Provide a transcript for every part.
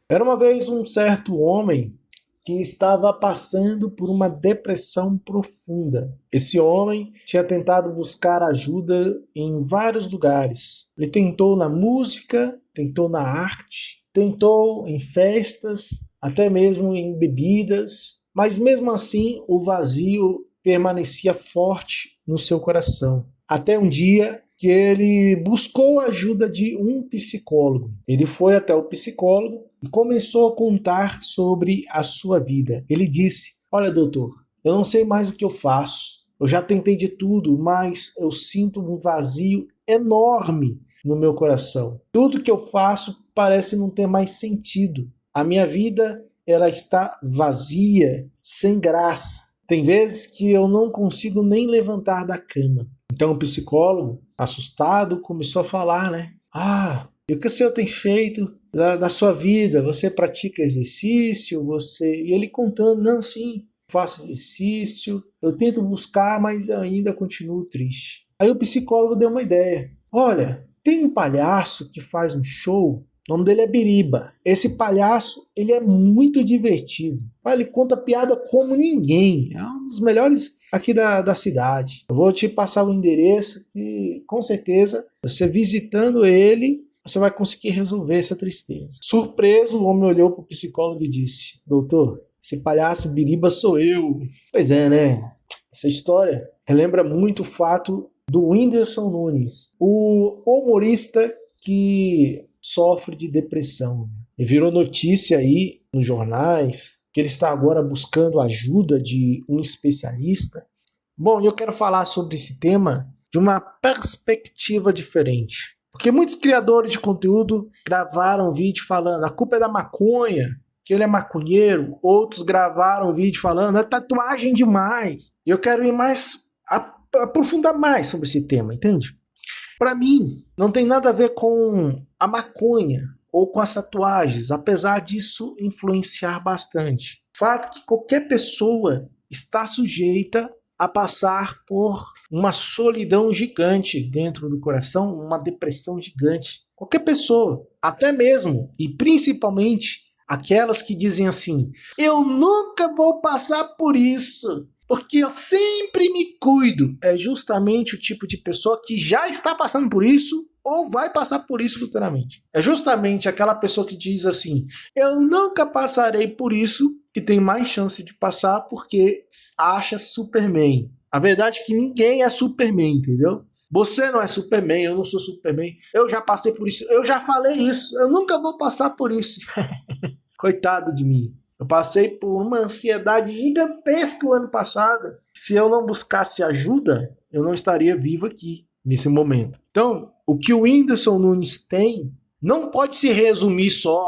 Era uma vez um certo homem que estava passando por uma depressão profunda. Esse homem tinha tentado buscar ajuda em vários lugares. Ele tentou na música, tentou na arte, tentou em festas, até mesmo em bebidas, mas mesmo assim o vazio permanecia forte no seu coração. Até um dia que ele buscou a ajuda de um psicólogo. Ele foi até o psicólogo e começou a contar sobre a sua vida. Ele disse: "Olha, doutor, eu não sei mais o que eu faço. Eu já tentei de tudo, mas eu sinto um vazio enorme no meu coração. Tudo que eu faço parece não ter mais sentido. A minha vida, ela está vazia, sem graça. Tem vezes que eu não consigo nem levantar da cama." Então o psicólogo, assustado, começou a falar, né? E o que o senhor tem feito da sua vida? Você pratica exercício? E ele contando: "Não, sim, faço exercício, eu tento buscar, mas eu ainda continuo triste." Aí o psicólogo deu uma ideia. "Olha, tem um palhaço que faz um show, o nome dele é Biriba. Esse palhaço, ele é muito divertido. Ele conta piada como ninguém. É um dos melhores aqui da cidade. Eu vou te passar o endereço e com certeza você visitando ele, você vai conseguir resolver essa tristeza." Surpreso, o homem olhou para o psicólogo e disse: "Doutor, esse palhaço Biriba sou eu." Pois é, né? Essa história relembra muito o fato do Whindersson Nunes, o humorista que sofre de depressão. E virou notícia aí nos jornais que ele está agora buscando ajuda de um especialista. Bom, eu quero falar sobre esse tema de uma perspectiva diferente. Porque muitos criadores de conteúdo gravaram vídeo falando: "A culpa é da maconha, que ele é maconheiro." Outros gravaram vídeo falando: "É tatuagem demais." E eu quero ir mais, aprofundar mais sobre esse tema, entende? Para mim, não tem nada a ver com a maconha ou com as tatuagens, apesar disso influenciar bastante. O fato é que qualquer pessoa está sujeita a passar por uma solidão gigante dentro do coração, uma depressão gigante. Qualquer pessoa, até mesmo e principalmente aquelas que dizem assim: "Eu nunca vou passar por isso, porque eu sempre me cuido." É justamente o tipo de pessoa que já está passando por isso ou vai passar por isso futuramente. É justamente aquela pessoa que diz assim: "Eu nunca passarei por isso", que tem mais chance de passar porque acha Superman. A verdade é que ninguém é Superman, entendeu? Você não é Superman, eu não sou Superman. Eu já passei por isso, eu já falei isso, eu nunca vou passar por isso. Coitado de mim. Eu passei por uma ansiedade gigantesca o ano passado. Se eu não buscasse ajuda, eu não estaria vivo aqui, nesse momento. Então, o que o Whindersson Nunes tem não pode se resumir só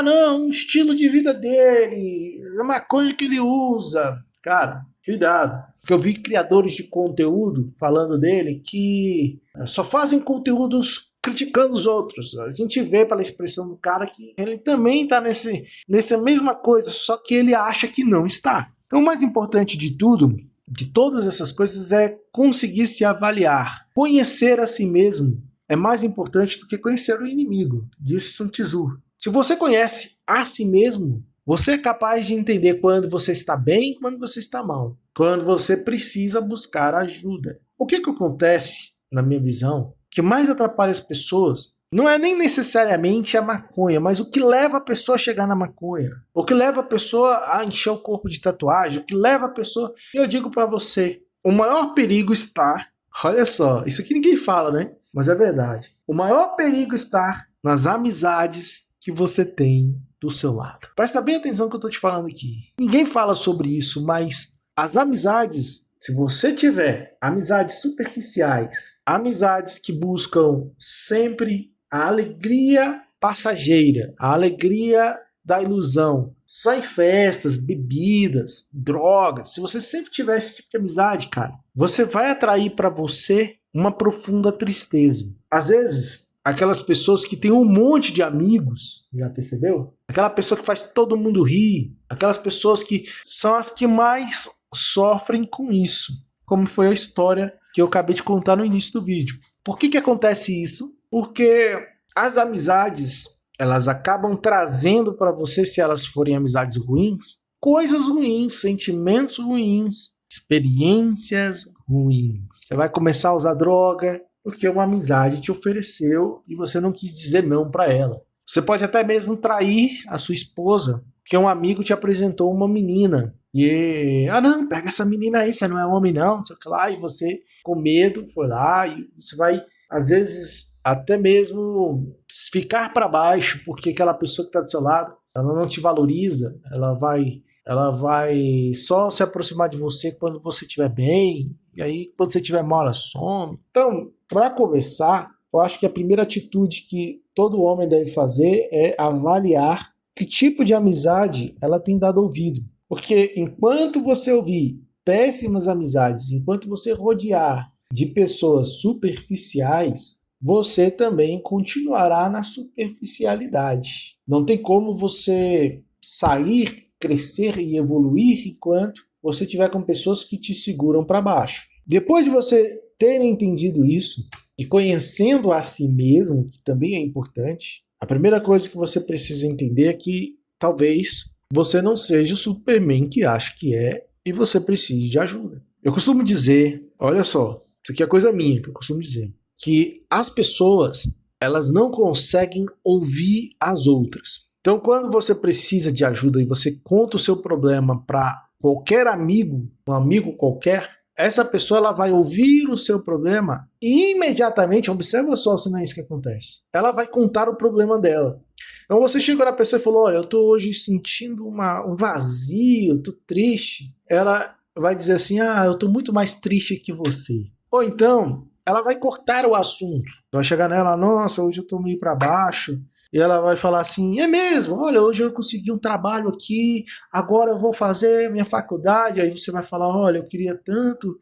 não, o estilo de vida dele, a maconha que ele usa. Cara, cuidado. Porque eu vi criadores de conteúdo falando dele que só fazem conteúdos criticando os outros. A gente vê pela expressão do cara que ele também está nessa mesma coisa, só que ele acha que não está. Então, o mais importante de tudo, de todas essas coisas, é conseguir se avaliar. Conhecer a si mesmo é mais importante do que conhecer o inimigo, disse Sun Tzu. Se você conhece a si mesmo, você é capaz de entender quando você está bem e quando você está mal, quando você precisa buscar ajuda. O que acontece, na minha visão, que mais atrapalha as pessoas não é nem necessariamente a maconha, mas o que leva a pessoa a chegar na maconha, o que leva a pessoa a encher o corpo de tatuagem, o que leva a pessoa... Eu digo para você, o maior perigo está... Olha só, isso aqui ninguém fala, né? Mas é verdade. O maior perigo está nas amizades que você tem do seu lado. Presta bem atenção no que eu estou te falando aqui. Ninguém fala sobre isso, mas as amizades... Se você tiver amizades superficiais, amizades que buscam sempre a alegria passageira, a alegria da ilusão, só em festas, bebidas, drogas, se você sempre tiver esse tipo de amizade, cara, você vai atrair para você uma profunda tristeza. Às vezes, aquelas pessoas que têm um monte de amigos, já percebeu? Aquela pessoa que faz todo mundo rir, aquelas pessoas que são as que mais sofrem com isso, como foi a história que eu acabei de contar no início do vídeo. Por que acontece isso? Porque as amizades, elas acabam trazendo para você, se elas forem amizades ruins, coisas ruins, sentimentos ruins, experiências ruins. Você vai começar a usar droga porque uma amizade te ofereceu e você não quis dizer não para ela. Você pode até mesmo trair a sua esposa porque um amigo te apresentou uma menina. E, não, pega essa menina aí, você não é homem não sei o que lá. E você, com medo, foi lá e você vai, às vezes, até mesmo ficar para baixo porque aquela pessoa que está do seu lado, ela não te valoriza, ela vai só se aproximar de você quando você estiver bem, e aí quando você estiver mal, ela some. Então, para começar, eu acho que a primeira atitude que todo homem deve fazer é avaliar que tipo de amizade ela tem dado ouvido. Porque enquanto você ouvir péssimas amizades, enquanto você rodear de pessoas superficiais, você também continuará na superficialidade. Não tem como você sair, crescer e evoluir enquanto você estiver com pessoas que te seguram para baixo. Depois de você ter entendido isso e conhecendo a si mesmo, que também é importante, a primeira coisa que você precisa entender é que talvez você não seja o Superman que acha que é e você precise de ajuda. Eu costumo dizer, olha só, isso aqui é coisa minha que eu costumo dizer, que as pessoas, elas não conseguem ouvir as outras. Então, quando você precisa de ajuda e você conta o seu problema para qualquer amigo, um amigo qualquer, essa pessoa ela vai ouvir o seu problema e imediatamente, observa só se não é isso que acontece, ela vai contar o problema dela. Então você chegou na pessoa e falou, olha, eu estou hoje sentindo um vazio, estou triste. Ela vai dizer assim, eu estou muito mais triste que você. Ou então, ela vai cortar o assunto. Vai chegar nela, nossa, hoje eu estou meio para baixo. E ela vai falar assim, é mesmo, olha, hoje eu consegui um trabalho aqui, agora eu vou fazer minha faculdade. Aí você vai falar, olha, eu queria tanto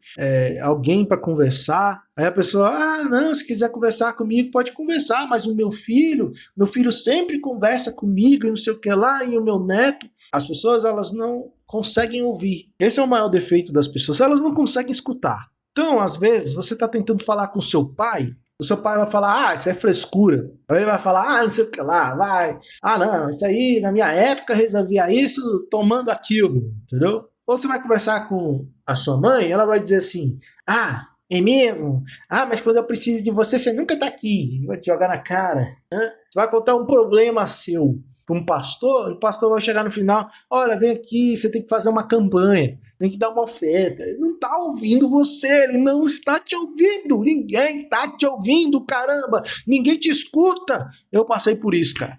alguém para conversar. Aí a pessoa, não, se quiser conversar comigo, pode conversar, mas o meu filho sempre conversa comigo e não sei o que lá, e o meu neto. As pessoas, elas não conseguem ouvir. Esse é o maior defeito das pessoas, elas não conseguem escutar. Então, às vezes, você está tentando falar com seu pai, o seu pai vai falar, isso é frescura. Aí ele vai falar, não sei o que lá, vai. Não, isso aí, na minha época, resolvia isso tomando aquilo, entendeu? Ou você vai conversar com a sua mãe, ela vai dizer assim, é mesmo? Mas quando eu preciso de você, você nunca tá aqui. Vai te jogar na cara. Você vai contar um problema seu para um pastor, o pastor vai chegar no final, olha, vem aqui, você tem que fazer uma campanha, tem que dar uma oferta. Ele não está ouvindo você, ele não está te ouvindo, ninguém está te ouvindo, caramba, ninguém te escuta. Eu passei por isso, cara.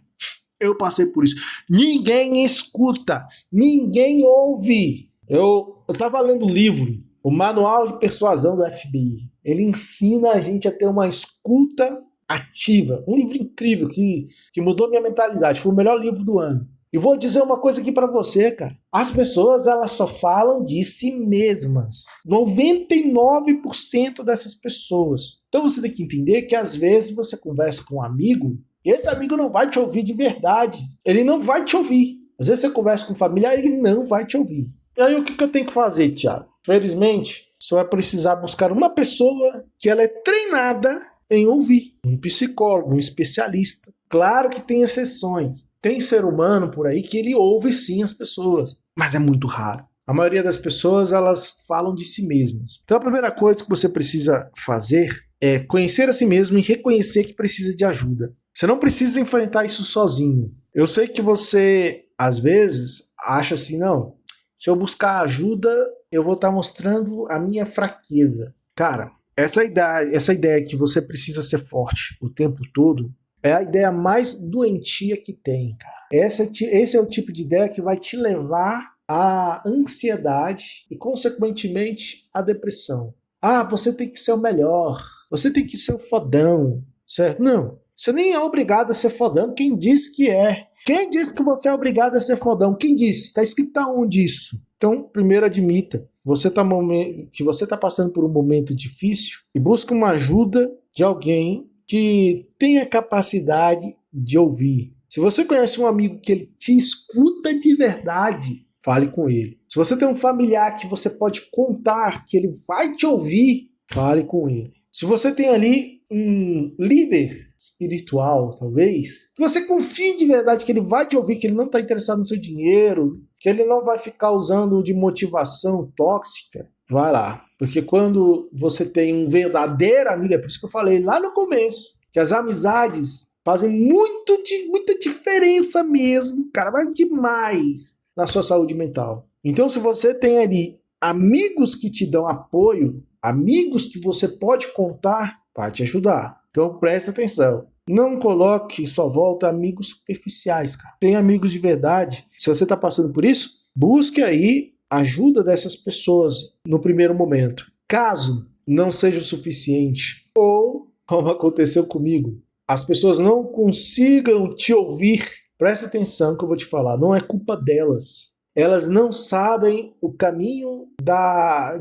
Eu passei por isso. Ninguém escuta, ninguém ouve. Eu estava lendo um livro, o Manual de Persuasão do FBI. Ele ensina a gente a ter uma escuta ativa. Um livro incrível que mudou minha mentalidade. Foi o melhor livro do ano. E vou dizer uma coisa aqui pra você, cara. As pessoas, elas só falam de si mesmas. 99% dessas pessoas. Então você tem que entender que às vezes você conversa com um amigo e esse amigo não vai te ouvir de verdade. Ele não vai te ouvir. Às vezes você conversa com um familiar e ele não vai te ouvir. E aí o que eu tenho que fazer, Thiago? Felizmente, você vai precisar buscar uma pessoa que ela é treinada em ouvir. Um psicólogo, um especialista. Claro que tem exceções. Tem ser humano por aí que ele ouve sim as pessoas, mas é muito raro. A maioria das pessoas, elas falam de si mesmas. Então a primeira coisa que você precisa fazer é conhecer a si mesmo e reconhecer que precisa de ajuda. Você não precisa enfrentar isso sozinho. Eu sei que você, às vezes, acha assim, não, se eu buscar ajuda, eu vou estar mostrando a minha fraqueza. Cara, essa ideia que você precisa ser forte o tempo todo é a ideia mais doentia que tem, cara. Esse é o tipo de ideia que vai te levar à ansiedade e, consequentemente, à depressão. Você tem que ser o melhor, você tem que ser o fodão, certo? Não, você nem é obrigado a ser fodão. Quem disse que é? Quem disse que você é obrigado a ser fodão? Quem disse? Está escrito aonde isso? Então, primeiro admita que você está passando por um momento difícil e busca uma ajuda de alguém que tenha capacidade de ouvir. Se você conhece um amigo que ele te escuta de verdade, fale com ele. Se você tem um familiar que você pode contar que ele vai te ouvir, fale com ele. Se você tem ali um líder espiritual, talvez, que você confie de verdade que ele vai te ouvir, que ele não está interessado no seu dinheiro, que ele não vai ficar usando de motivação tóxica, vai lá. Porque quando você tem um verdadeiro amigo, é por isso que eu falei lá no começo, que as amizades fazem muita diferença mesmo, cara, vai demais na sua saúde mental. Então, se você tem ali amigos que te dão apoio, amigos que você pode contar, vai te ajudar. Então, presta atenção. Não coloque em sua volta amigos superficiais, cara. Tem amigos de verdade. Se você está passando por isso, busque aí ajuda dessas pessoas no primeiro momento. Caso não seja o suficiente, ou, como aconteceu comigo, as pessoas não consigam te ouvir, presta atenção que eu vou te falar, não é culpa delas. Elas não sabem o caminho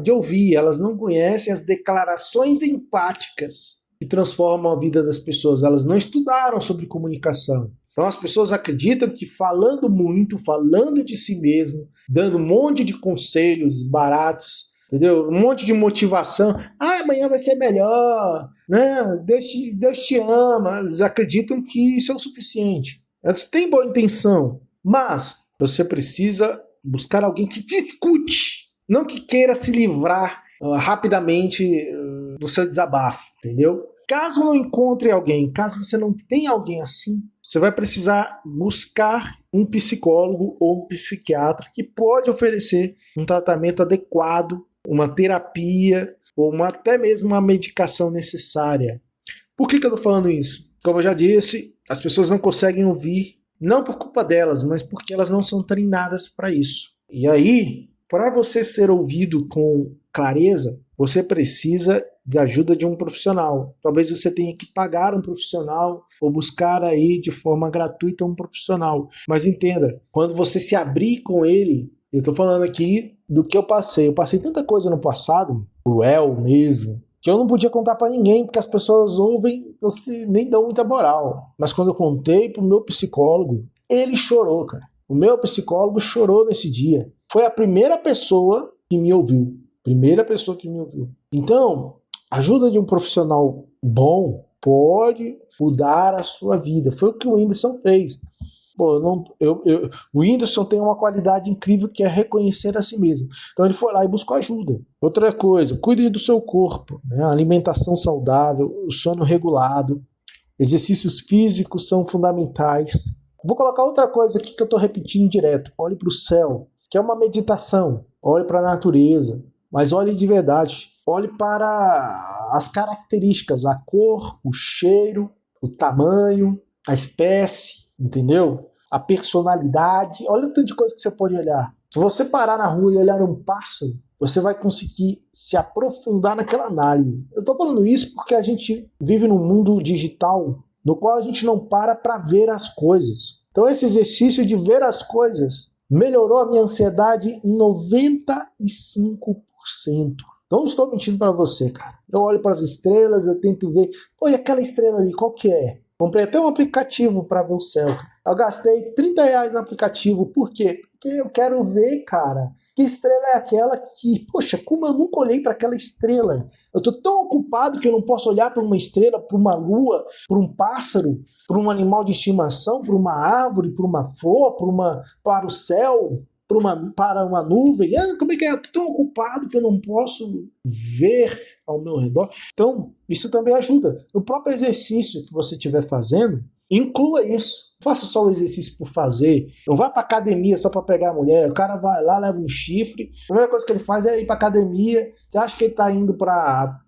de ouvir, elas não conhecem as declarações empáticas que transformam a vida das pessoas, elas não estudaram sobre comunicação. Então as pessoas acreditam que falando muito, falando de si mesmo, dando um monte de conselhos baratos, entendeu? Um monte de motivação. Amanhã vai ser melhor. Não, Deus te ama. Eles acreditam que isso é o suficiente. Elas têm boa intenção, mas você precisa buscar alguém que te escute, não que queira se livrar rapidamente do seu desabafo, entendeu? Caso não encontre alguém, caso você não tenha alguém assim, você vai precisar buscar um psicólogo ou um psiquiatra que pode oferecer um tratamento adequado, uma terapia ou até mesmo uma medicação necessária. Por que eu estou falando isso? Como eu já disse, as pessoas não conseguem ouvir, não por culpa delas, mas porque elas não são treinadas para isso. E aí, para você ser ouvido com clareza, você precisa de ajuda de um profissional. Talvez você tenha que pagar um profissional ou buscar aí de forma gratuita um profissional. Mas entenda, quando você se abrir com ele, eu estou falando aqui do que eu passei. Eu passei tanta coisa no passado, cruel mesmo, que eu não podia contar para ninguém, porque as pessoas ouvem, você nem dão muita moral. Mas quando eu contei pro meu psicólogo, ele chorou, cara. O meu psicólogo chorou nesse dia. Foi a primeira pessoa que me ouviu. Primeira pessoa que me ouviu. Então, a ajuda de um profissional bom pode mudar a sua vida. Foi o que o Whindersson fez. O Whindersson tem uma qualidade incrível que é reconhecer a si mesmo. Então ele foi lá e buscou ajuda. Outra coisa, cuide do seu corpo, né? Alimentação saudável, o sono regulado, exercícios físicos são fundamentais. Vou colocar outra coisa aqui que eu estou repetindo direto. Olhe para o céu, que é uma meditação. Olhe para a natureza, mas olhe de verdade. Olhe para as características, a cor, o cheiro, o tamanho, a espécie, entendeu? A personalidade. Olha o tanto de coisa que você pode olhar. Se você parar na rua e olhar um pássaro, você vai conseguir se aprofundar naquela análise. Eu estou falando isso porque a gente vive num mundo digital no qual a gente não para ver as coisas. Então esse exercício de ver as coisas melhorou a minha ansiedade em 95%. Não estou mentindo para você, cara. Eu olho para as estrelas, eu tento ver, e aquela estrela ali, qual que é? Comprei até um aplicativo para ver o céu. Eu gastei R$30 no aplicativo. Por quê? Porque eu quero ver, cara, que estrela é aquela que... Poxa, como eu nunca olhei para aquela estrela? Eu estou tão ocupado que eu não posso olhar para uma estrela, para uma lua, para um pássaro, para um animal de estimação, para uma árvore, para uma flor, para o céu, para uma nuvem. Como é que é? Eu estou tão ocupado que eu não posso ver ao meu redor. Então, isso também ajuda. No próprio exercício que você estiver fazendo, inclua isso. Não faça só o exercício por fazer. Não vá para academia só para pegar a mulher. O cara vai lá, leva um chifre. A primeira coisa que ele faz é ir para academia. Você acha que ele está indo para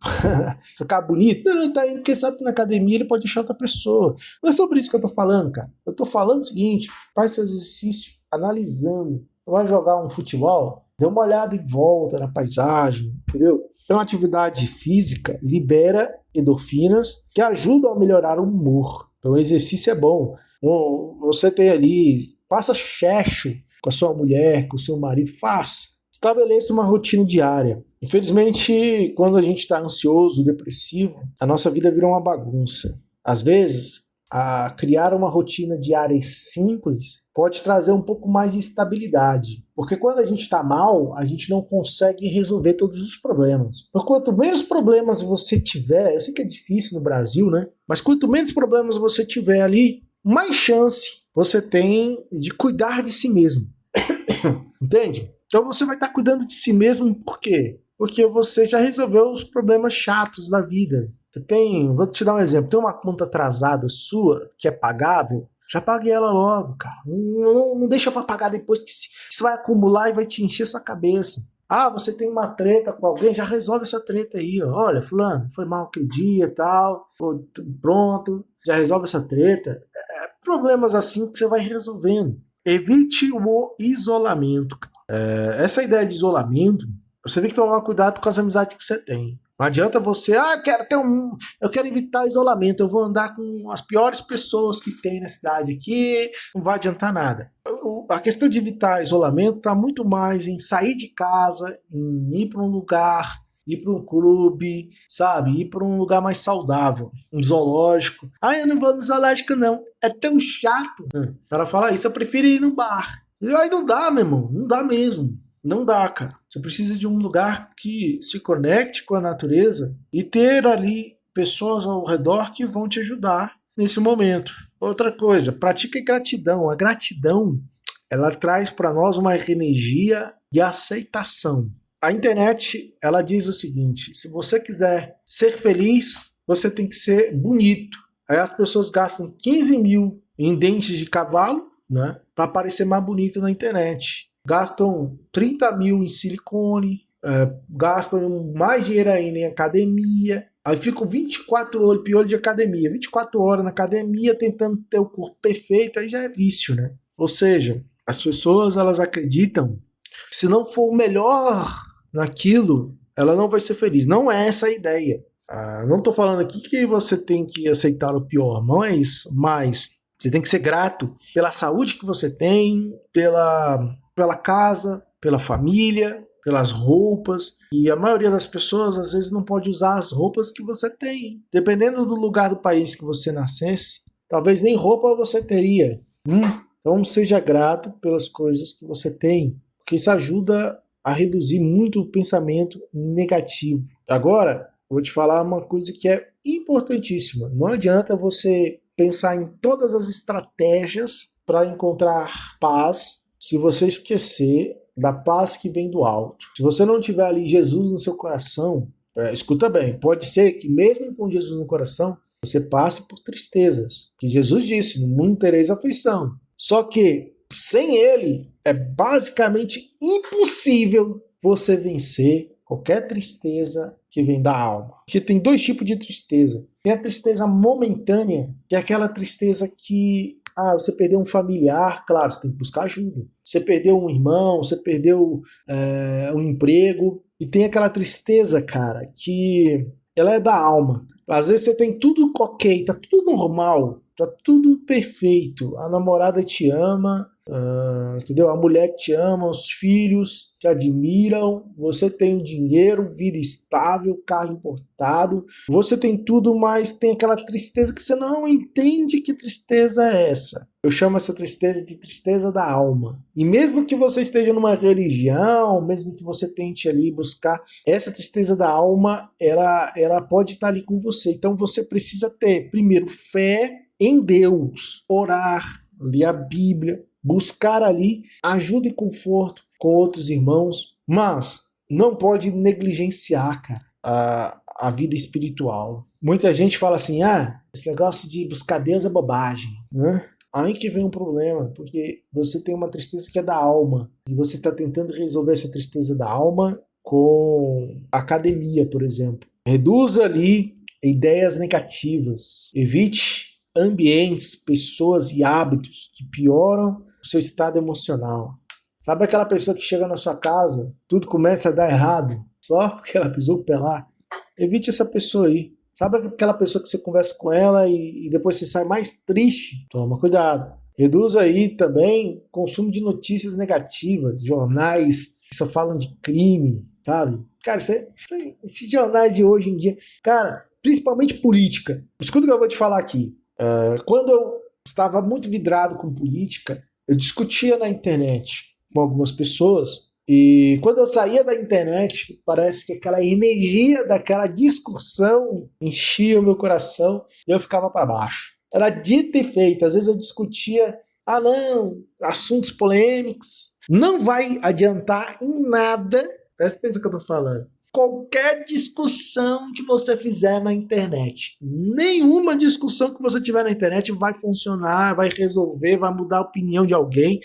ficar bonito? Não, ele está indo porque sabe que na academia ele pode deixar outra pessoa. Não é sobre isso que eu estou falando, cara. Eu estou falando o seguinte: faz seu exercício analisando. Você vai jogar um futebol? Dê uma olhada em volta na paisagem, entendeu? Então, a atividade física libera endorfinas que ajudam a melhorar o humor. Então, o exercício é bom. Você tem ali, passa checho com a sua mulher, com o seu marido, faça. Estabeleça uma rotina diária. Infelizmente, quando a gente está ansioso, depressivo, a nossa vida vira uma bagunça. Às vezes, a criar uma rotina diária simples pode trazer um pouco mais de estabilidade. Porque quando a gente está mal, a gente não consegue resolver todos os problemas. Então, quanto menos problemas você tiver, eu sei que é difícil no Brasil, né? Mas quanto menos problemas você tiver ali, mais chance você tem de cuidar de si mesmo. Entende? Então você vai estar cuidando de si mesmo por quê? Porque você já resolveu os problemas chatos da vida. Vou te dar um exemplo, tem uma conta atrasada sua que é pagável, já pague ela logo, cara. Não deixa para pagar depois que isso vai acumular e vai te encher essa cabeça. Ah, você tem uma treta com alguém, já resolve essa treta aí, ó. Olha, fulano, foi mal aquele dia e tal, pronto, já resolve essa treta. Problemas assim que você vai resolvendo. Evite o isolamento. Essa ideia de isolamento, você tem que tomar cuidado com as amizades que você tem. Não adianta você, eu quero evitar isolamento, eu vou andar com as piores pessoas que tem na cidade aqui, não vai adiantar nada. A questão de evitar isolamento está muito mais em sair de casa, em ir para um lugar, ir para um clube, sabe? Ir para um lugar mais saudável, um zoológico. Ah, eu não vou no zoológico não, é tão chato. O cara fala isso, eu prefiro ir no bar. E aí não dá, meu irmão, não dá mesmo. Não dá, cara. Você precisa de um lugar que se conecte com a natureza e ter ali pessoas ao redor que vão te ajudar nesse momento. Outra coisa, pratique gratidão. A gratidão, ela traz para nós uma energia de aceitação. A internet, ela diz o seguinte, se você quiser ser feliz, você tem que ser bonito. Aí as pessoas gastam 15 mil em dentes de cavalo, né, para parecer mais bonito na internet. Gastam 30 mil em silicone, gastam mais dinheiro ainda em academia, aí ficam 24 horas, piolho de academia, 24 horas na academia tentando ter o corpo perfeito, aí já é vício, né? Ou seja, as pessoas elas acreditam que se não for o melhor naquilo, ela não vai ser feliz. Não é essa a ideia. Não estou falando aqui que você tem que aceitar o pior, não é isso, mas você tem que ser grato pela saúde que você tem, pela casa, pela família, pelas roupas. E a maioria das pessoas, às vezes, não pode usar as roupas que você tem. Dependendo do lugar do país que você nascesse, talvez nem roupa você teria. Então, seja grato pelas coisas que você tem, porque isso ajuda a reduzir muito o pensamento negativo. Agora, eu vou te falar uma coisa que é importantíssima. Não adianta você pensar em todas as estratégias para encontrar paz se você esquecer da paz que vem do alto. Se você não tiver ali Jesus no seu coração, escuta bem, pode ser que mesmo com Jesus no coração, você passe por tristezas. Que Jesus disse, no mundo tereis aflição. Só que sem ele, é basicamente impossível você vencer qualquer tristeza que vem da alma. Porque tem dois tipos de tristeza. Tem a tristeza momentânea, que é aquela tristeza que você perdeu um familiar, claro, você tem que buscar ajuda. Você perdeu um irmão, você perdeu um emprego. E tem aquela tristeza, cara, que ela é da alma. Às vezes você tem tudo ok, tá tudo normal, tá tudo perfeito. A namorada te ama, entendeu? A mulher te ama, os filhos te admiram, você tem dinheiro, vida estável, carro importado, você tem tudo, mas tem aquela tristeza que você não entende que tristeza é essa. Eu chamo essa tristeza de tristeza da alma. E mesmo que você esteja numa religião, mesmo que você tente ali buscar, essa tristeza da alma, ela pode estar ali com você. Então você precisa ter, primeiro, fé em Deus, orar, ler a Bíblia, buscar ali ajuda e conforto com outros irmãos, mas não pode negligenciar, cara, a vida espiritual. Muita gente fala assim, esse negócio de buscar Deus é bobagem, né? Aí que vem um problema, porque você tem uma tristeza que é da alma, e você está tentando resolver essa tristeza da alma com academia, por exemplo. Reduza ali ideias negativas, evite ambientes, pessoas e hábitos que pioram o seu estado emocional. Sabe aquela pessoa que chega na sua casa, tudo começa a dar errado, só porque ela pisou o pé lá? Evite essa pessoa aí. Sabe aquela pessoa que você conversa com ela e depois você sai mais triste? Toma cuidado. Reduza aí também o consumo de notícias negativas, jornais que só falam de crime, sabe? Cara, esses jornais de hoje em dia, cara, principalmente política. Escuta o que eu vou te falar aqui. Quando eu estava muito vidrado com política, eu discutia na internet com algumas pessoas, e quando eu saía da internet, parece que aquela energia daquela discussão enchia o meu coração e eu ficava para baixo. Era dito e feito. Às vezes eu discutia, não, assuntos polêmicos. Não vai adiantar em nada. Presta atenção no que eu estou falando. Qualquer discussão que você fizer na internet, nenhuma discussão que você tiver na internet vai funcionar, vai resolver, vai mudar a opinião de alguém.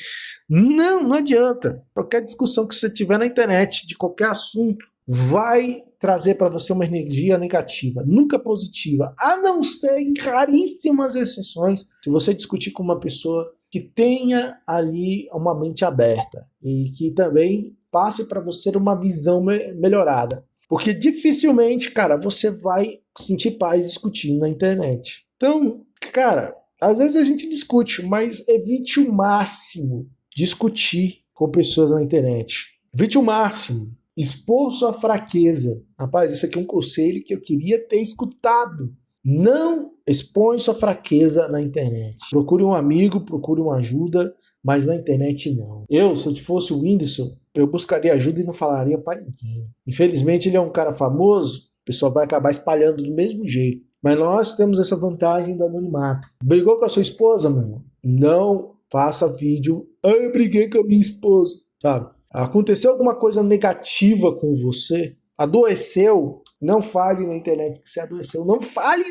Não adianta. Qualquer discussão que você tiver na internet, de qualquer assunto, vai trazer para você uma energia negativa, nunca positiva, a não ser em raríssimas exceções, se você discutir com uma pessoa que tenha ali uma mente aberta e que também passe para você uma visão melhorada. Porque dificilmente, cara, você vai sentir paz discutindo na internet. Então, cara, às vezes a gente discute, mas evite o máximo discutir com pessoas na internet. Evite o máximo. Expor sua fraqueza. Rapaz, esse aqui é um conselho que eu queria ter escutado. Não expõe sua fraqueza na internet. Procure um amigo, procure uma ajuda, mas na internet não. Se eu fosse o Whindersson, eu buscaria ajuda e não falaria para ninguém. Infelizmente, ele é um cara famoso, o pessoal vai acabar espalhando do mesmo jeito. Mas nós temos essa vantagem do anonimato. Brigou com a sua esposa, mano? Não faça vídeo. Eu briguei com a minha esposa, sabe? Aconteceu alguma coisa negativa com você? Adoeceu? Não fale na internet que você adoeceu. Não fale.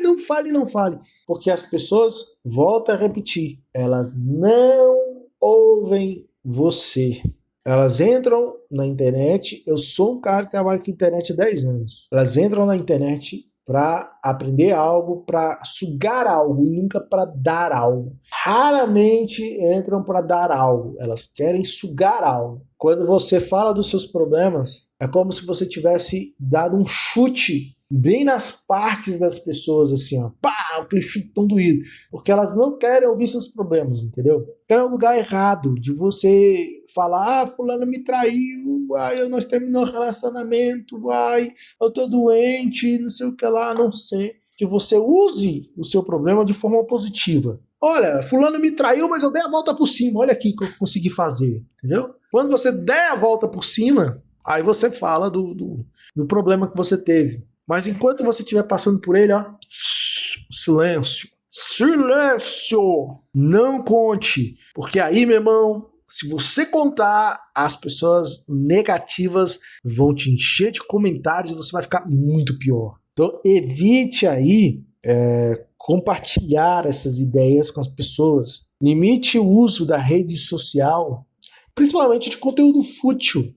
Porque as pessoas, volto a repetir, elas não ouvem você. Elas entram na internet. Eu sou um cara que trabalha com internet há 10 anos. Elas entram na internet para aprender algo, para sugar algo e nunca para dar algo. Raramente entram para dar algo. Elas querem sugar algo. Quando você fala dos seus problemas, é como se você tivesse dado um chute bem nas partes das pessoas, assim, ó. Pá, aquele chute tão doído. Porque elas não querem ouvir seus problemas, entendeu? É um lugar errado de você falar, fulano me traiu, nós terminamos o relacionamento, eu tô doente, não sei o que lá, não sei. Que você use o seu problema de forma positiva. Olha, fulano me traiu, mas eu dei a volta por cima. Olha aqui o que eu consegui fazer, entendeu? Quando você der a volta por cima, aí você fala do problema que você teve. Mas enquanto você estiver passando por ele, silêncio. Silêncio! Não conte. Porque aí, meu irmão, se você contar, as pessoas negativas vão te encher de comentários e você vai ficar muito pior. Então, evite aí compartilhar essas ideias com as pessoas. Limite o uso da rede social, principalmente de conteúdo fútil.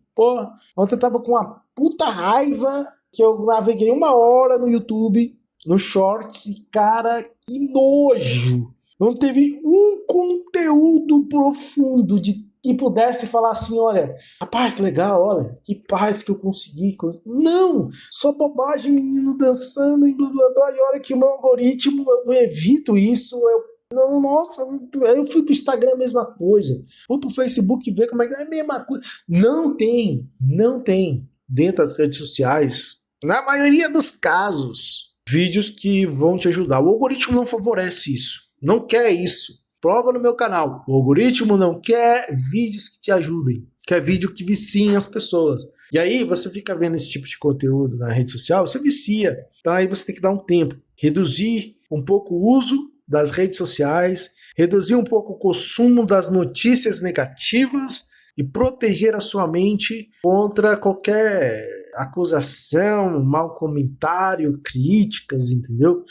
Ontem eu tava com uma puta raiva que eu naveguei 1 hora no YouTube, no Shorts, e cara, que nojo! Não teve um conteúdo profundo que pudesse falar assim, olha, rapaz, que legal, olha, que paz que eu consegui. Não! Só bobagem, menino dançando e blá blá blá, e olha que o meu algoritmo, eu evito isso, nossa, eu fui pro Instagram a mesma coisa, fui pro Facebook ver como é que é a mesma coisa. Não tem dentro das redes sociais, na maioria dos casos, vídeos que vão te ajudar. O algoritmo não favorece isso, não quer isso. Prova no meu canal, o algoritmo não quer vídeos que te ajudem, quer vídeo que viciem as pessoas. E aí você fica vendo esse tipo de conteúdo na rede social, você vicia. Então aí você tem que dar um tempo, reduzir um pouco o uso das redes sociais, reduzir um pouco o consumo das notícias negativas e proteger a sua mente contra qualquer acusação, mau comentário, críticas, entendeu?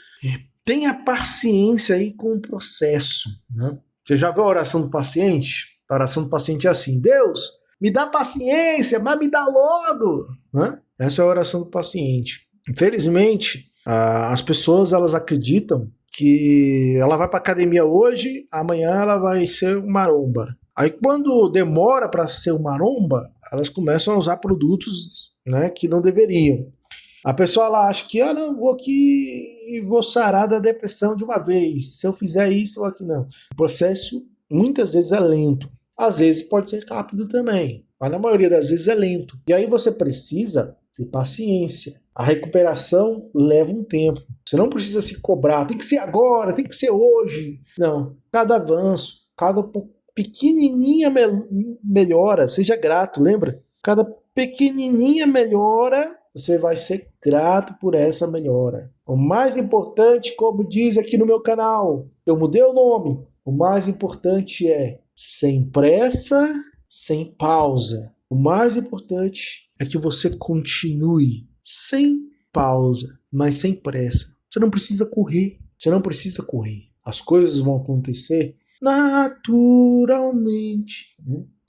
Tenha paciência aí com o processo, né? Você já viu a oração do paciente? A oração do paciente é assim: Deus, me dá paciência, mas me dá logo, né? Essa é a oração do paciente. Infelizmente, as pessoas elas acreditam que ela vai para academia hoje, amanhã ela vai ser uma maromba. Aí quando demora para ser uma maromba, elas começam a usar produtos, né, que não deveriam. A pessoa ela acha que, não, vou aqui e vou sarar da depressão de uma vez. Se eu fizer isso ou aqui, não. O processo muitas vezes é lento. Às vezes pode ser rápido também, mas na maioria das vezes é lento. E aí você precisa ter paciência. A recuperação leva um tempo. Você não precisa se cobrar, tem que ser agora, tem que ser hoje. Não, cada avanço, cada pequenininha melhora, seja grato, lembra? Cada pequenininha melhora, você vai ser grato por essa melhora. O mais importante, como diz aqui no meu canal, eu mudei o nome. O mais importante é sem pressa, sem pausa. O mais importante é que você continue sem pausa, mas sem pressa. Você não precisa correr. Você não precisa correr. As coisas vão acontecer naturalmente.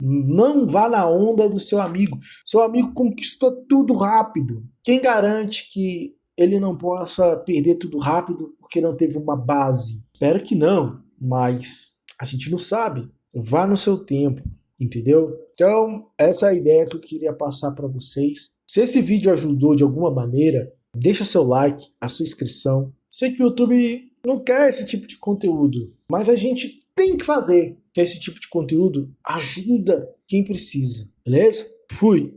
Não vá na onda do seu amigo. Seu amigo conquistou tudo rápido. Quem garante que ele não possa perder tudo rápido porque não teve uma base? Espero que não, mas a gente não sabe. Vá no seu tempo, entendeu? Então, essa é a ideia que eu queria passar para vocês. Se esse vídeo ajudou de alguma maneira, deixa seu like, a sua inscrição. Sei que o YouTube não quer esse tipo de conteúdo, mas a gente tem que fazer, que esse tipo de conteúdo ajuda quem precisa, beleza? Fui!